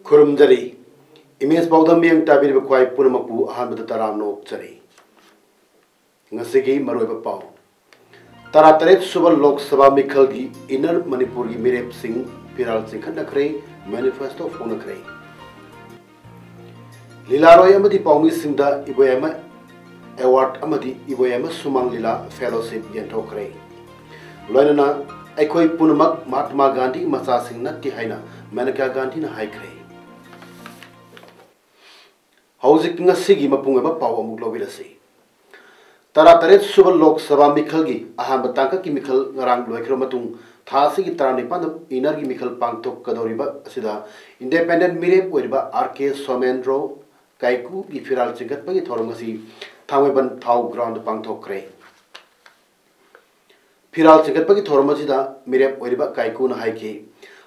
खुरुमजरी image पाउदम मियंग Tabir बख्वाई पुनमकु अहानबद तराम नोकचरी ngasiगी मरोइब पाउ तरा तरेत सुबल लोक सभा मिखल की इनर मणिपुर की मिरेप सिंह पिराल सिंह नखरे मैनिफेस्टो फोन नखरे लीलारोय अमदी पाउमी सिंह इबोयम अवार्ड अमदी इबोयम सुमांग लीला फेलोशिप यंथोखरे लोइनना अखोई पुनमक महात्मा गांधी मचा सिंह नत्ति हाइना मेनका गांधी न हाइखरे हौजिक ngasiगी mapung eba paw amuk lobirasi tara taret subal lok sabha mikhal gi ahan batangka ki mikhal ngarang loikhro matung thasi gi tarani pan inar gi mikhal pangtok kadoriba asida independent mirep oiriba rk somendro kaiku gi firal chingat pagi thorongasi thangweban thau ground pangthokre firal chingat pagi thoromasi da mirep oiriba kaiku na haiki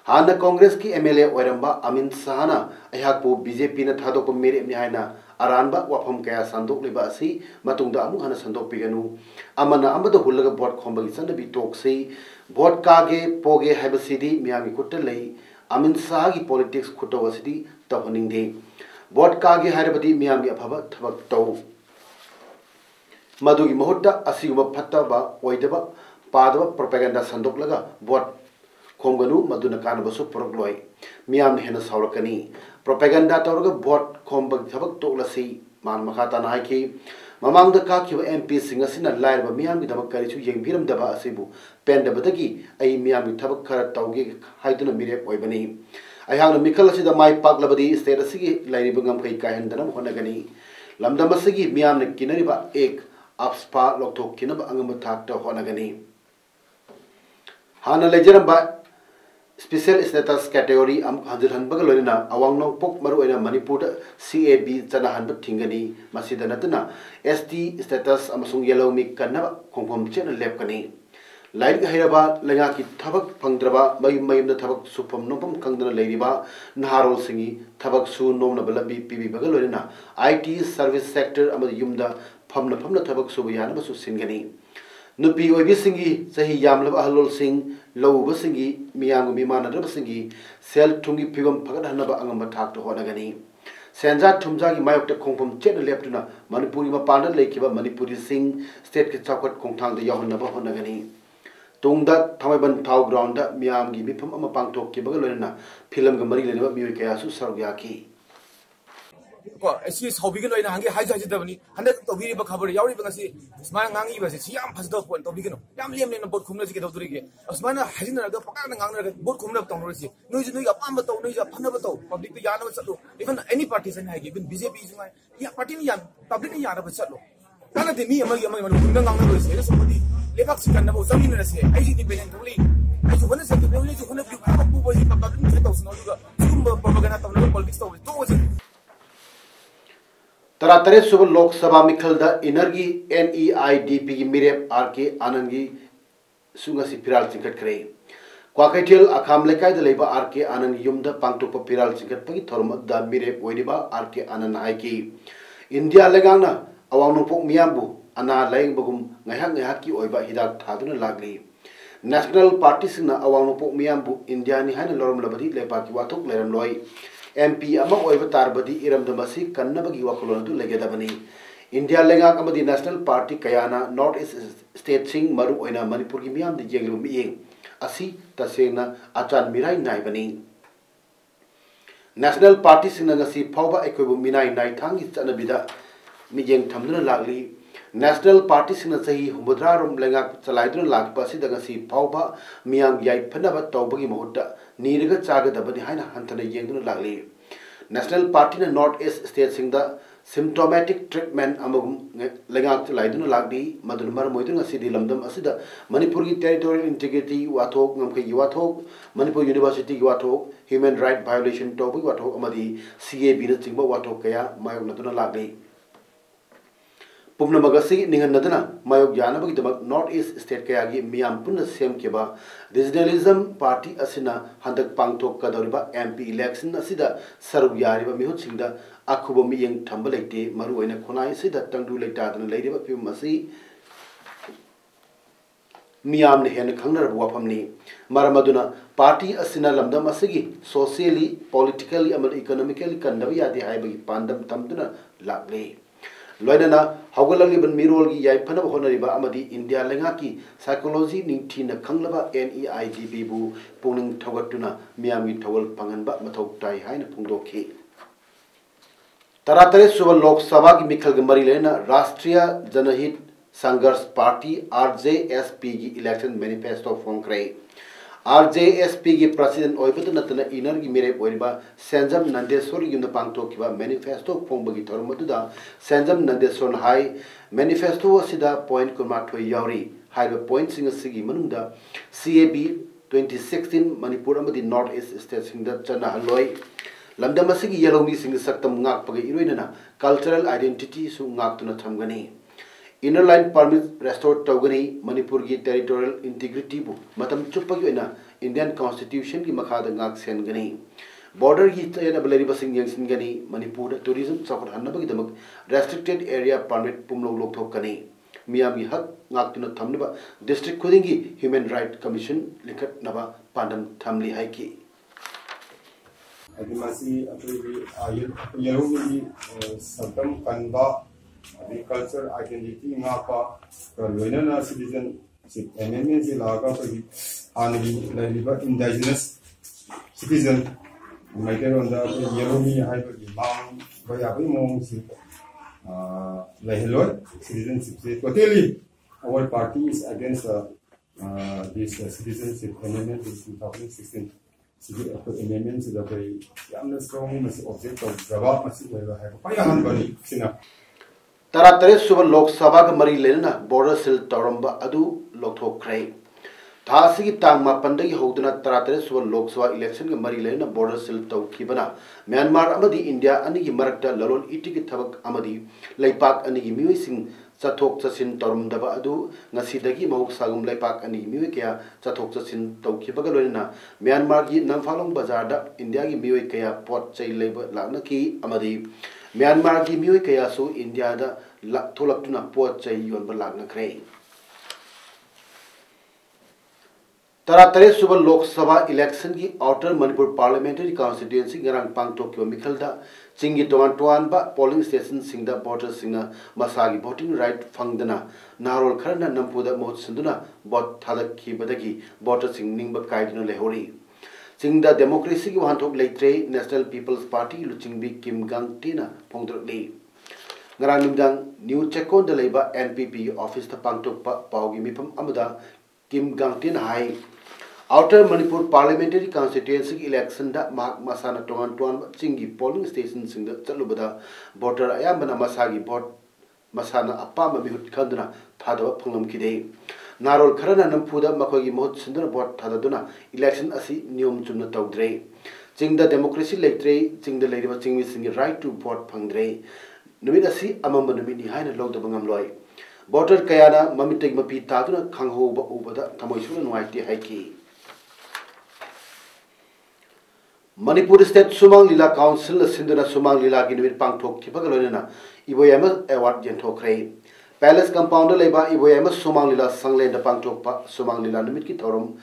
हाना कांग्रेस की MLA Oramba Amit शाहना अहाकपो BJP न थादोप मेरे हाइना अरानबा वाफम कया संदोकलिबा असि मतुंगदा अमु हाना संदोकपिगनु अमना अमद हुल्लगा वोट खोंबगी संदबी टोक्सि वोट कागे पोगे हाइबसिदी मियामी कुट्टलई अमित शाह की पॉलिटिक्स खुटोवसिदी तहनिंगदे वोट कागे हाइरबदी मियामी अफबा थबक तौ मदुगी महुत्ता असिगुब फत्तबा ओइदबा पादबा प्रोपेगेंडा संदोकलगा वोट खोंगनु मधुन कानबसु पुरकलोय मियाम हेन सावरकनी प्रोपेगेंडा तौरगा वोट खोंबग थबक तोलसी मान मखाता नायकी ममांग द काखिब एमपी सिंह असिना लाइरबा मियाम गी दबक करिसु येंबिरम दबा असिबु पेंडबदगी आई मियाम गी थबक खरा तौगे हाइदुना मिरे ओइबनी अयागन मिखल असिदा माइ पाकलबदी स्टेट असिगी लाइरिब ngam kai kahendana honagani lamdam asigi मियाम ने किनरिबा एक अपस्पा लोकथोक किनबा अंगम थाकता honagani हाना लेजरबा स्पेशल स्टेटस कैटेगरी हंजिल हनबग लोइना अवांग नोंगपोक मरुइना मणिपुर CAB चना हनब थिंगनी मसिदा नतना ST स्टेटस अमसुंग येलो मी कन्नब खोंफम चेन लेपकनी लाइट हैरबा लंगा की थबक फंगद्रबा मयुम थबक सुफम नोपम कंगदना लेरिबा नहारोल सिंगी थबक सु नोमना बलबी पीबी बगल लोइना IT सर्विस सेक्टर अमद युमदा फमना थबक सुब याना बसु सिंगनी नुपी ओइबी सिंगी सही यामलब अहलोल सिंह लौब सिंगी मियांग मिमानदब सिंगी सेल थुंगी फिबम फगत हनबा अंगम थाक तो होनगनी सेंजा थुमजा की मायक खोंफम चेन लेपटुना मणिपुरी मपान लेखिबा मणिपुरी सिंह स्टेट के चौकट खोंथांग द याहनबा होनगनी तुंगदा थमैबन थाउ ग्राउंड मियांग की मिफम अमा पांगथोक के बगल लेना फिल्म ग मरी लेनबा मियोय कयासु सरग्याकी को ऐसी सौबी के लोइना हंगे हाइ जाजि दबनी हंदे तोबीरी ब खबर यावरी बंगसी स्मा ngangi बसे सियाम फसदो फोन तोबी के नो याम लेम लेना बोट खुमना के दौतरी के स्मा हाजिन रगा पका ngang बोट खुमना तौरसी नोइ नोइ अपाम तो नोइ फनब तो पब्लिक तो यानब चलो इवन एनी पार्टी सन हाइ इवन बीजेपी जुमा या पार्टी नि यान पब्लिक नि यानब चलो ताना दे मी अमगी अमगी खुमना ngang नो से समबडी लेबाक सिकन नबो जमीन रसे आइजी डिपेंडेंट थोली आइजु वन से डिपेंडेंट जो हुन बिउ पबु बजी पब्लिक से तौसनो दुगा जुम प्रोपेगेंडा तौना पॉलिटिक्स तो वजी तरा तरे सुब लोक सभा मिखल द इनर्गी NEIDP की मिरेप RK आनंदी सुंगसी फिराल चिंकट करे क्वाकैथियल अखाम लेकाय द लेबा RK आनंद युम द पांगटोप फिराल चिंकट पगी थोरम द मिरेप ओइदिबा RK आनंद हाइकी इंडिया लेगांगना अवांगनोंपोक मियामबु अना लायंगबगुम ngayhak की ओइबा हिदाक थादुना लागली नेशनल पार्टी सिंगना अवांगनोंपोक मियामबु इंडिया नि हाइना लरम लबदी लेपा की वाथोक लेरम लोय MP अमा ओइबा तारबदी इरमदमसी कन्नबगी वखलोनदु लेगेदबनी इंडिया लेगाक अमदी नेशनल पार्टी कयाना नॉर्थ ईस्ट स्टेट सिंग मरु ओइना मणिपुर की मियाम द येंगलु मियेंग असि तसेंगना आचान मिराई नाइबनी नेशनल पार्टी सिंगना ngasi फावबा एकोबु मिनाई नाइ थांगी चनबिदा मियेंग थमदुना लागली नेशनल पार्टी सिंगना सही हुबद्रा रोम लेगाक चलाइदुना लागपा सि दगसी फावबा मियाम याइ फनबा तौबगी महुत्ता नीरगा चागदबनी हाइना हंथना येंगदुना लागली नेशनल पार्टी ने नॉर्थ ईस्ट स्टेट सिंग the symptomatic treatment amagum lengang laiduna lagdi madun mar moidun asidi lamdam asida Manipur gi territorial integrity wathok ngamkai wathok Manipur University gi wathok human right violation topic wathok amadi CAB na chingba wathok kaya mayok natuna lagdi Pumna magasi ningan nadana mayok jana bagi damak North East State kaya gi miyam punna sem keba regionalism party asina handak pangtok kadoriba MP election asida saruk yariba mihut singda akhuba miyeng thamba leite maru oina khonai sida tangdu leita dana leiriba pim masi miyam ne hen khangnar wafamni maramaduna party asina lamdam asigi socially politically amal economically kandabi yadi haibagi pandam tamduna lagle Loidana Haugalaliban Mirolgi Yapana Honoriba Amadi India Lengaki Psychology Nintina Kanglaba NEIDB Bu Puning Tagatuna Miami Towel Panganba Matok Tai Hain Pundoki Taratare Suval Lok Sabagi Mikal Marilena Rastria Janahit Sangars Party RJSP election manifesto Fongkray RJSP ki president oibatu natana inner gi mere oiba Sanjam Nandeswar yuna pangto kiba manifesto phongbagi thormaduda Sanjam Nandeswar hai manifesto asida point kurma thoi yauri haiba point singa sigi manungda CAB 2016 Manipur amadi North East State singda chana haloi lamdam asigi yalomi sing saktam ngak pagi iroinana cultural identity su ngak tuna thamgani Inner line permit restored Togani, Manipur ki territorial integrity bu matam chupagi na Indian Constitution ki makhada ngak sen gani border ki tayana baleri basing yang sin gani Manipur tourism support hanna bagi damak restricted area permit pumlo lok thok gani Miami hak ngak tuna thamnaba district khudingi human right commission likat naba pandam thamli hai ki adimasi apri yellow sabtam kanba agriculture identity ngapa loina citizenship amendment se laga pagi anagi laiba indigenous citizen maker on the yeromi hai pagi mang baya bai mong si laheloi citizenship se totally our party is against this citizenship amendment in 2016 Sigi amendment se da bai yamna strong mas object of jawab mas laiba hai pa yahan bani sina Taratare Suba Lok Sabha ka mari lena border sil toramba adu lokthokrai Thasigi tangma pandagi hoduna Taratare Suba Lok Sabha election ka mari lena border sil tawkhibana Myanmar amadi India anigi marakta lalon itigi thabak amadi laipak anigi miwi sing chathok chasin torumdaba adu ngasidagi mahuk sagum laipak anigi miwi kya chathok chasin tawkhibaga loina Myanmar gi Namphaalong bazar da India gi miwi kya pot chai leiba lakna ki amadi Myanmar ki miwi kaya su India da tholak tuna pot chai yon ba lagna khrei Taratare Suba Lok Sabha election ki outer Manipur parliamentary constituency ngarang pangtok ki mikhalda chingi toan ba polling station singda voter singa masagi voting right fangdana narol kharna nampuda mohut sinduna bot thalak ki badagi voter sing ningba kaidina lehori Singda democracy ki wantok leitre National People's Party luchingbi Kim Gang Tina pongdrli ngarang nimdang new checkon da leiba NPP office ta pangtok pa paugi mipam amada Kim Gang Tina hai outer Manipur parliamentary constituency election da mak masana tuan chingi polling station singda chalubada voter ayambana masagi vote masana apama mihut khanduna thadaba phunglam kidei Narol Karana Nampuda Makogi Mohut Sundar Bot Tadaduna election asi Nium Chumna Togdre. Ching the democracy lectre, ching the lady was ching the right to vote Pangdre. Numidasi Amamba Numini Hina Log the Bangamloy. Voter Kayana Mamitek Mapi Taduna Kangho Ubada Tamoysun White Haiki. Manipur State Sumang Lila Council, Sindana Sumang Lila Ginwit Pangtok Kipagalona, Iboyama Award Gentokre. Palace compounder leba iboyama Sumang Lila Sangle da pangtok pa Sumang Lila namit ki thorum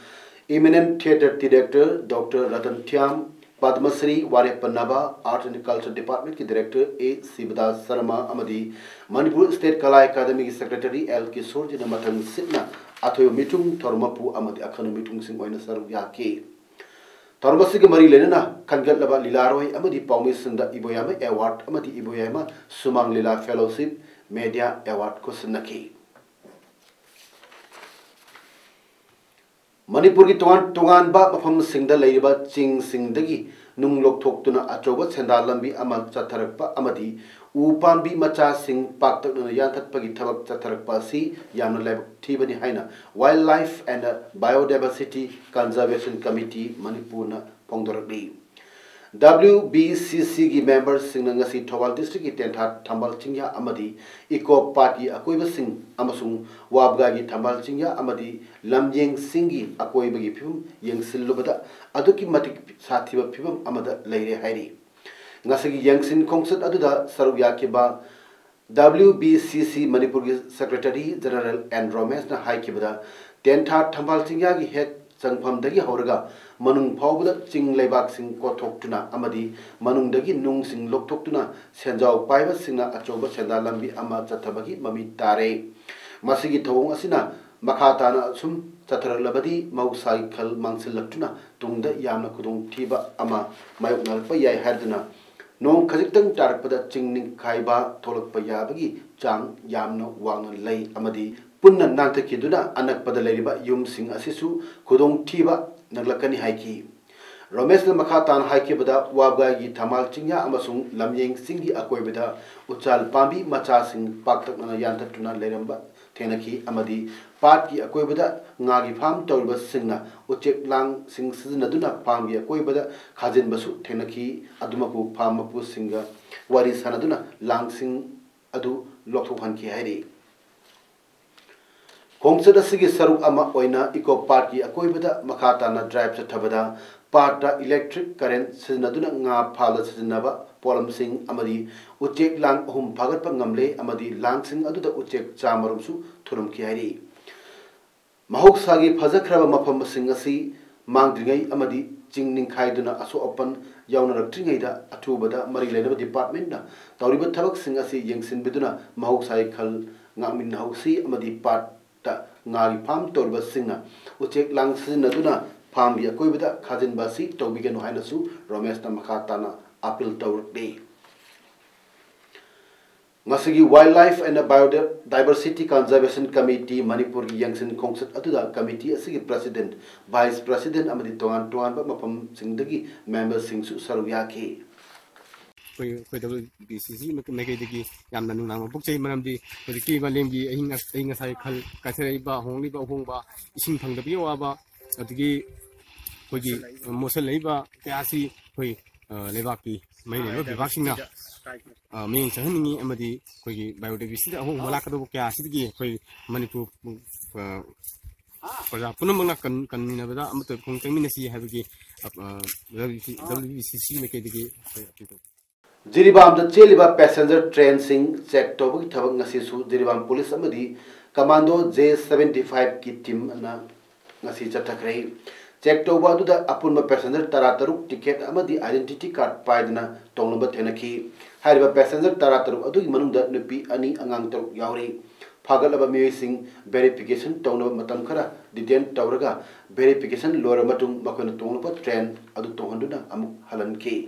eminent theatre director Dr. Ratan Thiam Padmasri Warepannaba Art and Culture Department ki director A Sibdas Sarma Amadi Manipur State Kala Academy secretary L Kishore jina matang sitna athoyo mitung thormapu amadi akhanu mitung sing oina saru yake Thormasi ki mari lena kangat laba lilaroi amadi paumisunda iboyama award amadi iboyama Sumang Lila fellowship Media Award ko sunaki Manipur ki tungan ba mafam singda leiba ching singdagi nung lokthoktuna achoba senda lambi ama chatharakpa amadi upambi macha sing paktakna yanthatpagi thabak chatharakpa si yamna laibak thibani haina Wildlife and Biodiversity Conservation Committee Manipurna phongdorakli WBCC gi members sing ngasi Thawal district ki tentha thambal chingya amadi Eco Party akoiba sing amasung wabga gi thambal chingya amadi lamjeng singi akoiba gi phim yengsilubada aduki matik sathiba phibam amada leire hairi ngasagi yengsin khongsat aduda sarugya kiba WBCC Manipur gi Secretary General and Romesh na haikibada tentha thambal chingya gi head changpham dagi horaga manung phawbada ching leibak sing kothok amadi manung dagi nung sing lokthok tuna senjau paiba singna achoba senda lambi ama chathabagi mami tare masigi thawong asina makhatana sum chatharalabadi mausai khal mangsilaktuna tungda yamna khudung thiba ama mayoknal pa yai harduna nong khajiktang tarakpada chingning khaiba tholakpa yabagi chang yamna wangna lei amadi punna nanthakiduna anakpada leiriba yum sing asisu khudong thiba naglakani haiki Romesh na makhatan haikibada wabga gi thamal chingya amasung lamyeng singgi akoibada uchal pambi macha sing paktakna yanthatuna leiramba thenaki amadi pat gi akoibada ngagi pham tawriba singna uchek lang sing sizinaduna pambi akoibada khajin basu thenaki adumaku pham mapu singa wari sanaduna lang sing adu lokthohan ki hairi Kongsada sigi saruk ama oina Eco Party akoibada makhatana drive chathabada parta electric current sizinaduna nga phala sizinaba polam sing amadi uchek lang hum phagatpa ngamle amadi lang sing aduda uchek chamarumsu thurum ki hairi mahoksagi phajakraba mafam sing asi mangdringai amadi chingning khaiduna aso open yaunaraktringai da athubada mari lenaba department na tawriba thabak sing asi yengsin biduna mahoksai khal ngangmin hausi amadi part ngari pham torba singa uchek lang sinaduna pham ya koibada khajin basi tobigenu hainasu Romesh na makhatana appeal tawrde ngasigi Wildlife and Biodiversity Conservation Committee Manipur gi yangsin khongsat atuda committee asigi president vice president amadi tongan tongan ba mapam singdagi members singsu sarugya ke koi WBCC makai yamna nunang bukchai maramdi ki balemgi ahinga sai khal kathrai ba hongli ba hongba ising phangdabi wa ba adigi kogi mosal leiba kyasi koi lebaki mai le bibaksinga ming sahni amadi kogi biodiversity hong malakado kyasi digi koi manipur para punamang kan minabada amto khong tengminasi habigi WBCC makai digi Jiribam the Cheliba passenger train sing check tobu thabak ngasi su Jiribam police amadi commando J75 ki team na ngasi chathakrai check tobu adu da apunma passenger tarataruk ticket amadi identity card paidna tonglamba thenaki hariba passenger tarataruk adu manungda nupi ani angang taruk yauri phagalaba mi sing verification tongnaba matam khara detain tawraga verification lora matung makona tonglaba train adu tonghanduna amuk halanki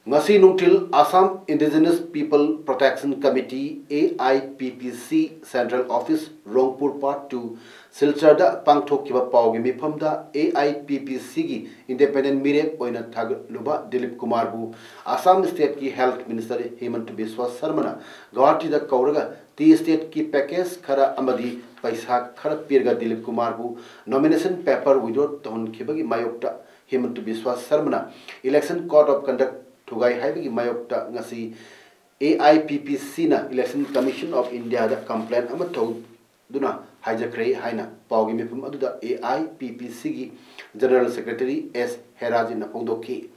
Ngasi nungtil Assam Indigenous People Protection Committee AIPPC Central Office Rongpur Part 2 Silcharda pangthokiba pawgi mifamda AIPPC gi independent mirek oina thagluba Dilip Kumar bu Assam State ki Health Minister Hemant Biswa Sarmana Guwahati da kauraga ti state ki package khara amadi paisa khara pirga Dilip Kumar bu nomination paper withdraw ton khibagi mayokta Hemant Biswa Sarmana election code of conduct Tugai haibagi mayokta ngasi AIPPC na Election Commission of India da complaint ama thau duna hijackre haina pawgi mifum aduda AIPPC gi General Secretary S Heraji na pongdoki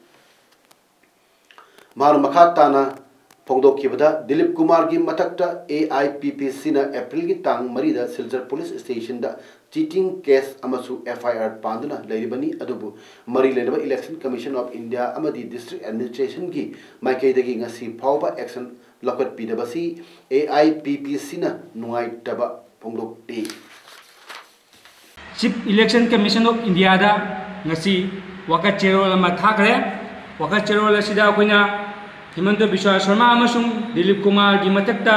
mar makhatana pongdoki bada Dilip Kumar gi matakta AIPPC na April gi tang marida Silchar Police Station da cheating case amasu FIR panduna leiribani adubu mari lenaba Election Commission of India amadi District Administration gi maikai dagi ngasi phawba action lokat pidabasi AIPPC na nungai taba pongdokti Chief Election Commission of India da ngasi wakat cherol ama thakre wakat cherol asida koina Himanta Biswa Sharma amasung Dilip Kumar gi matakta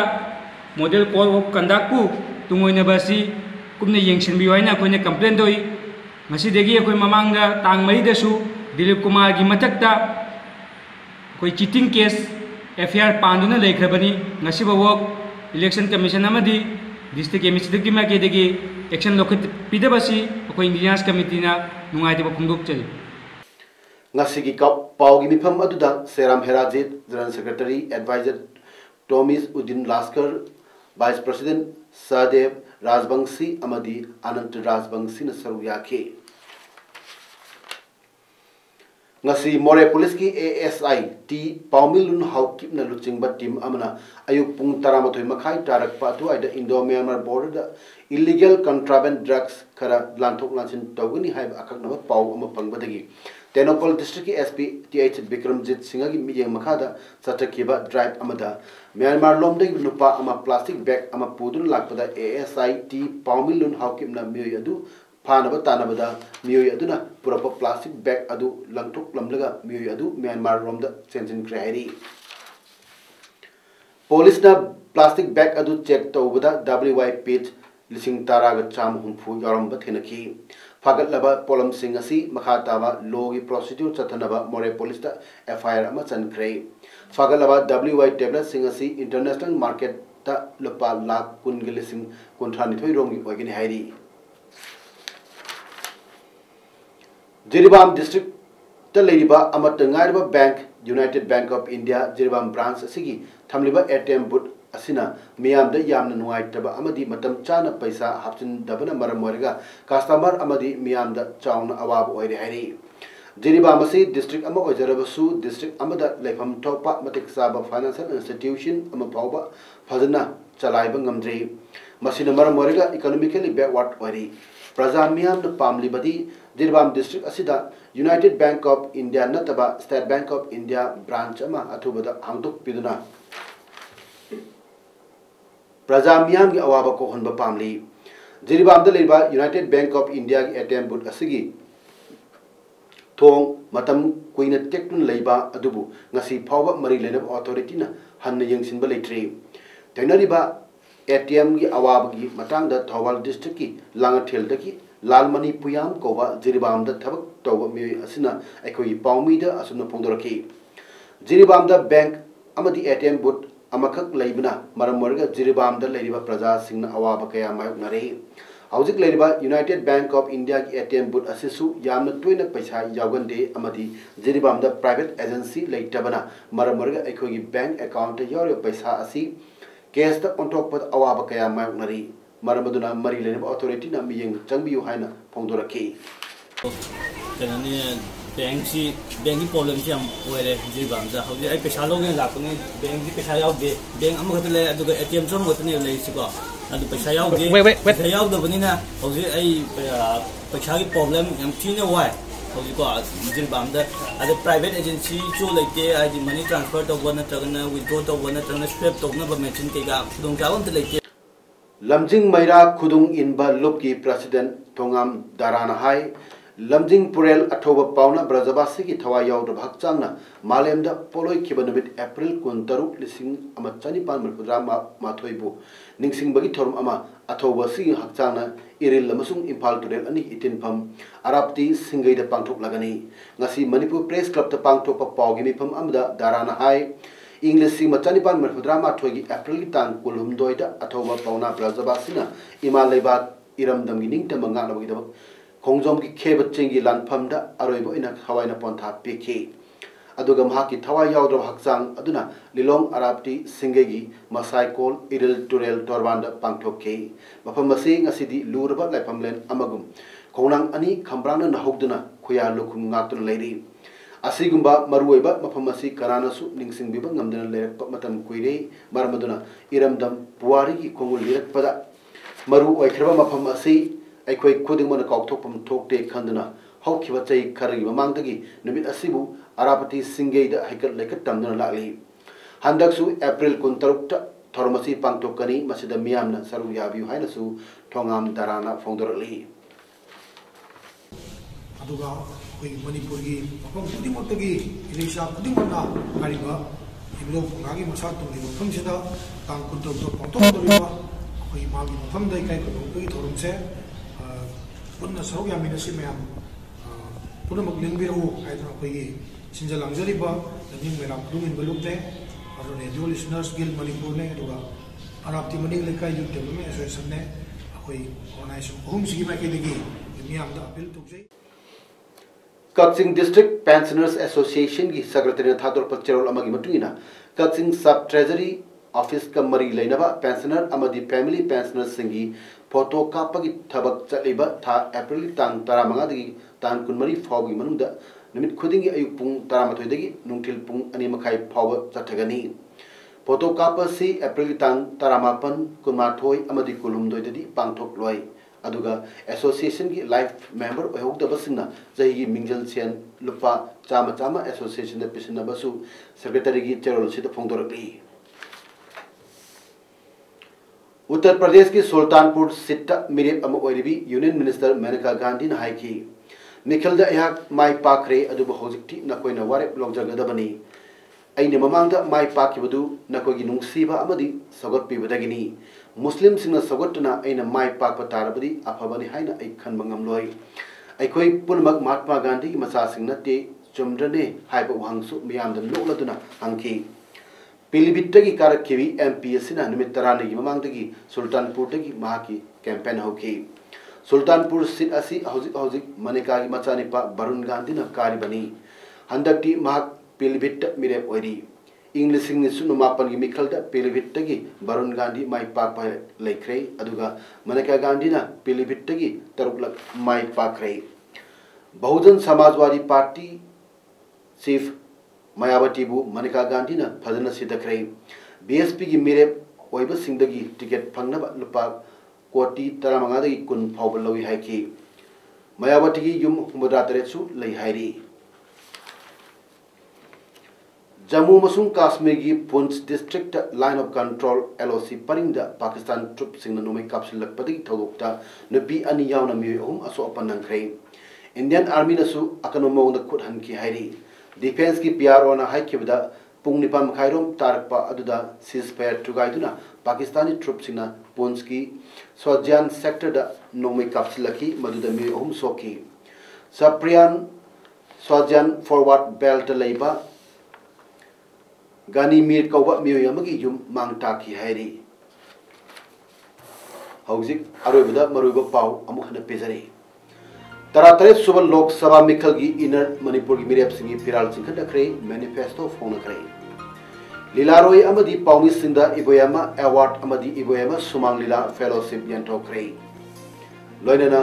model code of conduct ku tungoina basi kumne yengsin biwaina koina complaint doi ngasi degi akoi mamangda tang mai da su Dilip Kumar gi matakta koi cheating case FIR panduna lekhrabani ngasi bawok election commission amadi district MSD gi ma ke degi action lokhet pidabasi akoi indians committee na nungai de phungduk chali ngasi gi paugi mifam aduda Seram Herajit General Secretary Advisor Tomis Udin Laskar Vice President Sadev Rajbangsi amadi Anant Rajbangsi na saru yakhe ngasi More Police ki ASI T Paumilun Haukip na luchingba team amana ayuk pung 12 makhai tarak pa tu aida Indo Myanmar border da illegal contraband drugs khara lanthok lanchin tawgani haib akak na pau ama pangbadagi Tenopal district ki SP TH Bikramjit Singha gi miyeng makhada chatakiba drive amada Myanmar lomdai nupa ama plastic bag ama pudun lakpada ASI T Paumilun Haukip na miyoy adu Panaba Tanabada, Mui Aduna, Purapa plastic bag adu, Langtuk Lamlaga, Mui adu, Myanmar Romda, Sensin Kraheri. Police na plastic bag adu check to with the WY page, Lissing Taraga Cham Humfu, Yoramba Tinaki. Fagat Laba, Polam Singasi, Makatava, Logi prostitute Satanaba, More Police FIR Amatsan Cray. Fagalaba, WY tablet Singasi, International Market, the Lupa Lak Kungilising, Contranitoy Rongi Wagon Heidi. Jiribam district ta leiba amatangaiba bank United Bank of India Jiribam branch asigi thamliba ATM booth asina miyam da yamna nuaitaba amadi matam chana paisa hapchin dabana maram moirega customer amadi miyam da chauna awab oire hairi Jiribam asi district ama ojarabasu district amada leifam topa matik saba financial institution ama phawba phajana chalaiba ngamdri masina maram moirega economically backward oire Praja miyam da pamli badi Jiribam district asida United Bank of India nataba State Bank of India branch ama athubada hangduk piduna Praja miyam gi awaba ko honba pamli Jiribam da leiba United Bank of India gi ATM booth asigi thong matam kuina tekun leiba adubu ngasi phawba mari lenab authority na hanna yengsinba leitre tainariba ATM gi awaba gi matang da Thawal district ki Langathel da ki Lalmani Puyam Kova Jiribam da Tabak Toba Mi Asina Ekoi Paumi da Asuna Pondoraki Jiribam da Bank Amadi ATM booth Amakak Laibna Maramorga Jiribam da Ladiba Praja Singna Awaba Kaya Mayok Nare Housing Ladiba United Bank of India ATM booth Asisu Yamna Twina Paisa Yagande Amadi Jiribam da Private Agency Laitabana Maramorga Ekoi Bank Account Yori Paisa Asi Case the on top of Awaba Kaya Mayok Nare Maramaduna Mari Lane Authority na miyeng Changbiu Haina Pongdoraki. Bank problem siam where Jiribam da how I Peshalo and Lapone, bank Peshayao, bank Amakale, ATM John with the Lasico, and the Peshayao, Peshayao the Vanina, how I Peshayi problem, and Tina White. How you got Jiribam da as a private agency, so like I the money transfer to one another, withdraw to one another, script of never mentioned Kega, don't count like Lamjing Maira Kudung Inba Lupki President Tongam Darana Hai Lamjing Purel Atoba Pauna Brazabasi ki Tawa Yaw Bhakchangna Malemda Poloi Kibanamit April Kuntaruk Lising Amachani Pan Murpudra Matoibu Ningsing Bagi Torum Ama Atoba Sing Hakchana Iril Lamasung Impal Turel Ani Itin Pam Arabti Singay the Pangtok Lagani Ngasi Manipur Press Club the Pangtok Pogimi Pam Amda Darana Hai English si Machanipan Merfudrama Togi April Tang Kulum Doida Atoba Pauna Brazabasina Imaleba Iram Damgining Tamangana Vidaba Kongzom ki Keba Chingi Land Pamda Aroibo in a Hawaii Ponta PK Adugam Haki Tawa Yaudro Haksang Aduna Lilong Arabti Singegi Masai Kol Idil Turel Torbanda Pangtoke Mapamasi Ngasidi Luraba Lepamlen Amagum Konang Ani Kambrana Nahogduna Kuya Lukum Natun Lady Asigumba Marueba Mapamasi Karanasu Ningsing Biba Namdan Lerek Matam Kuire Marmaduna Iramdam Puari Kongul Lirak Pada Maru Wakraba Mapamasi Equa Kudimana Kautopum Tokte Kandana How Kivatai Kari Mamangagi Numit Asibu Arapati Singay the Hikat Leket Tamdana Lali Handaksu April Kuntarukta Tormasi Pangtokani Masida Miamna Saru Yabu Hainasu Tongam Darana Fondorali Manipuri, Pudimotagi, Elisha Pudimana, Mariba, Ibro Nagi Masato, Funksida, Tankuto, Ponto, Magi from the Kai Torumse, पुनः सरुक यामिनसी ma'am पुनमक लिंगबिरऊ हाइदना अखोई सिंजल लांगजरिबा लमिंग मेरा दुमिन बलुकने अरुने दुअल listeners guild Manipur ने दुगा अराप्ति मनिंग लेका youth development association ने अखोई organization अहुम सिगी माइकेदगी मियामदा अपील तुगजै कक्सिंग डिस्ट्रिक्ट पेंशनर्स एसोसिएशन की सेक्रेटरी थादोर पचेरोल अमगी मतुइना कक्सिंग सब ट्रेजरी ऑफिस का मरी लेनबा पेंशनर अमदी फैमिली पेंशनर्स सिंगी फोटो कापगी थबक चलिबा था अप्रैल तांग 15 दगी तांग 19 फावगी मनुंदा निमित खुदिंगी अयुक पुंग 13 दगी नुंगथिल पुंग 2 मखाई फाव चथगनी फोटो कापसी अप्रैल तांग 18 19 अमदी कुलुमदोय ददी पांगथोक लोय अदुगा एसोसिएशन की लाइफ मेंबर ओहौदबसिंगना जहिगी मिंजल सेन लुपा चामा चामा एसोसिएशन द पिसनबसु सेक्रेटरी की चेरोल सिद फोंदोरकली उत्तर प्रदेश की सुल्तानपुर सीट मिरेप यूनियन मिनिस्टर मेनका गांधी हाई निखिल माई पाखरे हौजिक्ति नकोइना वारेप लौजगदबनी अने ममांग माई पाखिबदु नकोइगी नुंसीबा सौगत्पीबदगिनी मुस्लिम सिंह सौगत्तुना अने माई पाक तारबदी अफबनी हाइना अई खनबा ngamloi अखोई पुनमक महात्मा गांधी की मचासिंग नते चुमद्रने हाइबा वहांगसु मियामद नोकलदुना हांकी पिलिभिट्टगी कारक्खिबी एमपी असिना निमित 13 ममांगदगी सुल्तानपुरदगी माकी कैंपेन होकी सुल्तानपुर सीट असी हौजिक मनेका की मचानिपा वरुण गांधी न कारिबनी हंदक्ति माक पिलिभिट्ट मिरेप ओइरी इंग्लिश मापन की मिखल पिलिभिट्टगी वरुण गांधी माई पाक लेख्रे अदुगा मनेका गांधी न पिलिभिट्टगी तरुकलक माई पाखरे बहुजन समाजवादी पार्टी चीफ मायावती बु मनेका गांधी न फजन सिदखरे बीएसपी की मिरेप ओइबसिंगदगी टिकेट फंगनबा लुपा कोटी 15 दगी 10 फाव लवी हाइकी मायावती की युम 83 लई हाइरी जम्मू मसुंग कश्मीर की Poonch district line of control LOC परिंग पाकिस्तान ट्रुप सिंह नोमै कापसिलकपदगी थौदोक्ता नुपी अनि यावना मियोय अहुम असोअपन नंखरे इंडियन आर्मी नसु अकनो मौंद खुद हनकी हाइरी डिफेंस की पीआरओ ना हाइकिबदा पुंग 9 मखाइरोम तारकपा अदुदा सीजफायर थुगाइदुना पाकिस्तानी ट्रुप सिंह पुंछ की सोजान सेक्टर दा नोमै कापसिलकी मदुदा मियोय अहुम सोकी सप्रियान सोजान फॉरवर्ड बेल्ट लेबा गानी मीर कौबा मियोय अमगी युम मांगताकी हाइरी हौजिक अरोइबदा मरुइबा पाउ अमुक हन पेजरे 33 सुबह लोकसभा मिखल की इनर मणिपुर की मिरेप सिंगी फिराल चिंखदखरे मैनिफेस्टो फोनखरे लीलारोई अमदी पाउमी सिंदा इबोयमा अवार्ड अमदी इबोयमा सुमांग लीला फेलोशिप यंथोखरे लोइनना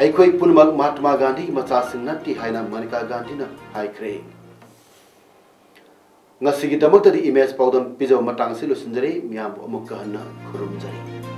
अखोई पुनमक महात्मा गांधी की मचा सिंह नत्ती हाइना मनेका गांधी न हाइखरे ngasi gi damak tadi image paudam pijaw matang si lusinjari miyam amuk kahna khurumjari